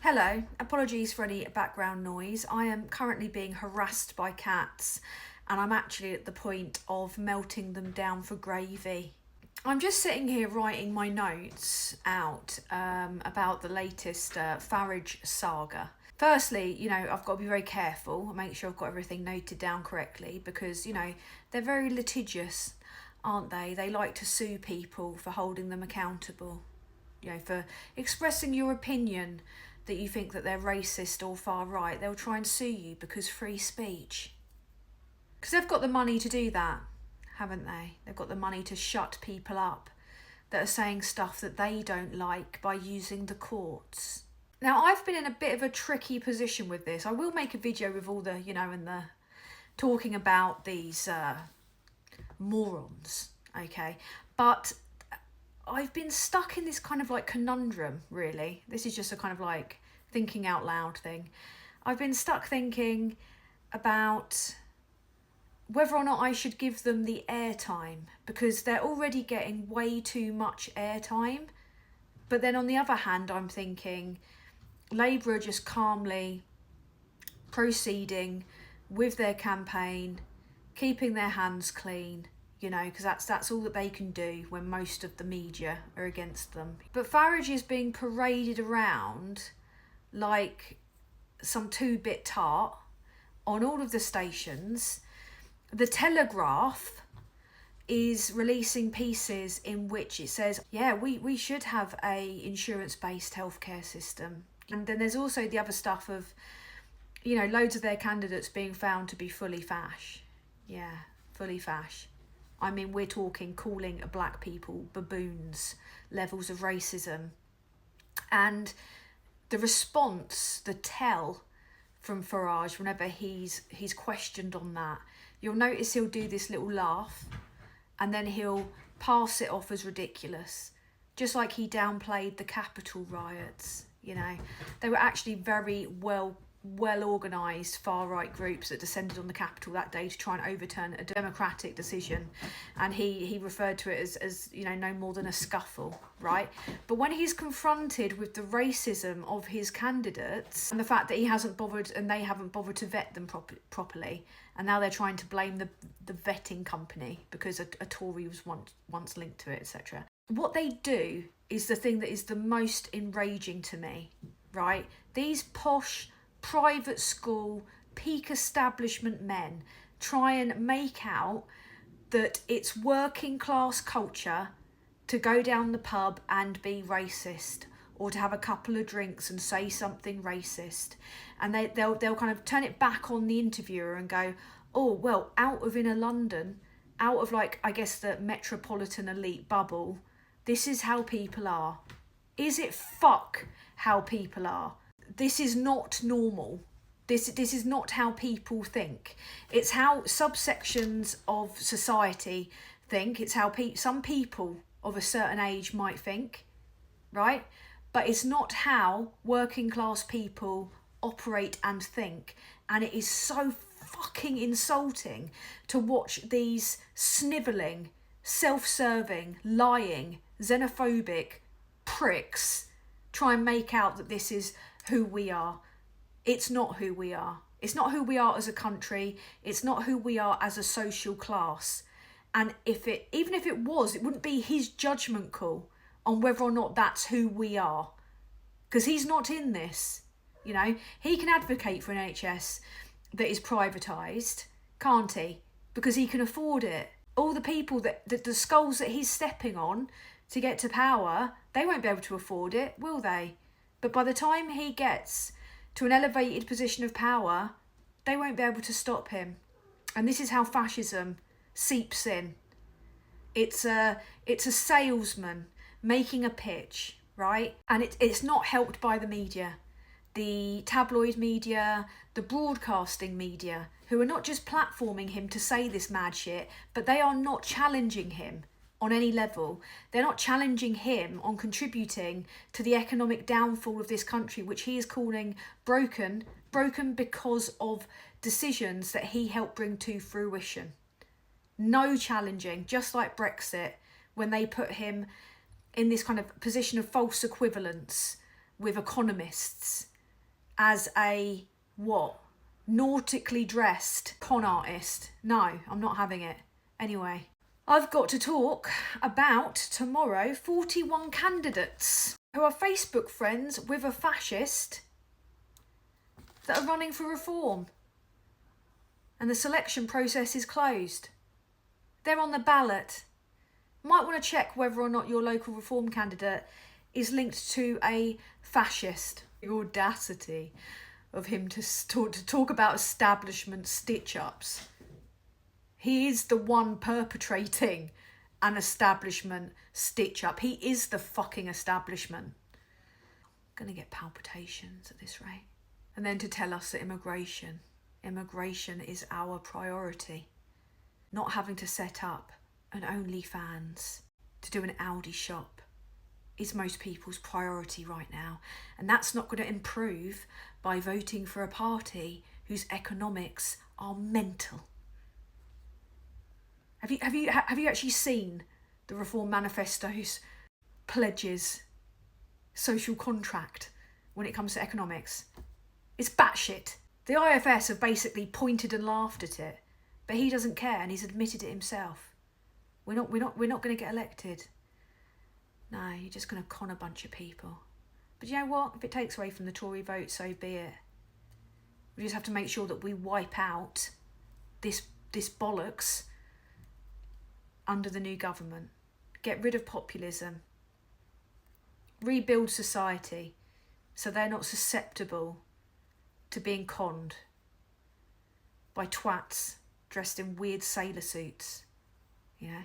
Hello, apologies for any background noise. I am currently being harassed by cats and I'm actually at the point of melting them down for gravy. I'm just sitting here writing my notes out about the latest Farage saga. Firstly, I've got to be very careful and make sure I've got everything noted down correctly because, they're very litigious, aren't they? They like to sue people for holding them accountable, for expressing your opinion that you think that they're racist or far right. They'll try and sue you because free speech. Because they've got the money to do that, haven't they? They've got the money to shut people up that are saying stuff that they don't like by using the courts. Now, I've been in a bit of a tricky position with this. I will make a video with all the, and the talking about these morons, okay? But I've been stuck in this kind of like conundrum, really. This is just a kind of like thinking out loud thing. I've been stuck thinking about whether or not I should give them the airtime because they're already getting way too much airtime. But then on the other hand, I'm thinking Labour are just calmly proceeding with their campaign, keeping their hands clean, because that's all that they can do when most of the media are against them. But Farage is being paraded around like some two-bit tart on all of the stations. The Telegraph is releasing pieces in which it says, yeah, we should have a insurance-based healthcare system. And then there's also the other stuff of, loads of their candidates being found to be fully fash. Yeah, fully fash. I mean, we're talking calling black people baboons, levels of racism. And the response, the tell from Farage whenever he's questioned on that, you'll notice he'll do this little laugh and then he'll pass it off as ridiculous. Just like he downplayed the Capitol riots, They were actually very well organised far-right groups that descended on the Capitol that day to try and overturn a democratic decision, and he referred to it as no more than a scuffle, right? But when he's confronted with the racism of his candidates and the fact that he hasn't bothered and they haven't bothered to vet them properly, and now they're trying to blame the vetting company because a Tory was once linked to it, etc. What they do is the thing that is the most enraging to me, right? These posh private school, peak establishment men try and make out that it's working class culture to go down the pub and be racist or to have a couple of drinks and say something racist. And they'll kind of turn it back on the interviewer and go, oh, well, out of inner London, out of like, I guess, the metropolitan elite bubble, this is how people are. Is it fuck how people are? This is not normal. This is not how people think. It's how subsections of society think. It's how some people of a certain age might think, right? But it's not how working class people operate and think. And it is so fucking insulting to watch these snivelling, self-serving, lying, xenophobic pricks try and make out that this is who we are. It's not who we are. It's not who we are as a country. It's not who we are as a social class. And even if it was, it wouldn't be his judgment call on whether or not that's who we are. Because he's not in this. He can advocate for an NHS that is privatised, can't he? Because he can afford it. All the people that the skulls that he's stepping on to get to power, they won't be able to afford it, will they? But by the time he gets to an elevated position of power, they won't be able to stop him. And this is how fascism seeps in. It's a salesman making a pitch, right? And it's not helped by the media. The tabloid media, the broadcasting media, who are not just platforming him to say this mad shit, but they are not challenging him on any level. They're not challenging him on contributing to the economic downfall of this country, which he is calling broken because of decisions that he helped bring to fruition. No challenging, just like Brexit, when they put him in this kind of position of false equivalence with economists as a what? Nautically dressed con artist. No, I'm not having it. Anyway, I've got to talk about tomorrow 41 candidates who are Facebook friends with a fascist that are running for reform. And the selection process is closed. They're on the ballot. Might want to check whether or not your local reform candidate is linked to a fascist. The audacity of him to talk about establishment stitch-ups. He is the one perpetrating an establishment stitch-up. He is the fucking establishment. I'm going to get palpitations at this rate. And then to tell us that immigration is our priority. Not having to set up an OnlyFans to do an Aldi shop is most people's priority right now. And that's not going to improve by voting for a party whose economics are mental. Have you actually seen the Reform Manifesto's pledges, social contract when it comes to economics? It's batshit. The IFS have basically pointed and laughed at it, but he doesn't care, and he's admitted it himself. We're not going to get elected. No, you're just going to con a bunch of people. But you know what? If it takes away from the Tory vote, so be it. We just have to make sure that we wipe out this bollocks under the new government. Get rid of populism. Rebuild society so they're not susceptible to being conned by twats dressed in weird sailor suits, you know.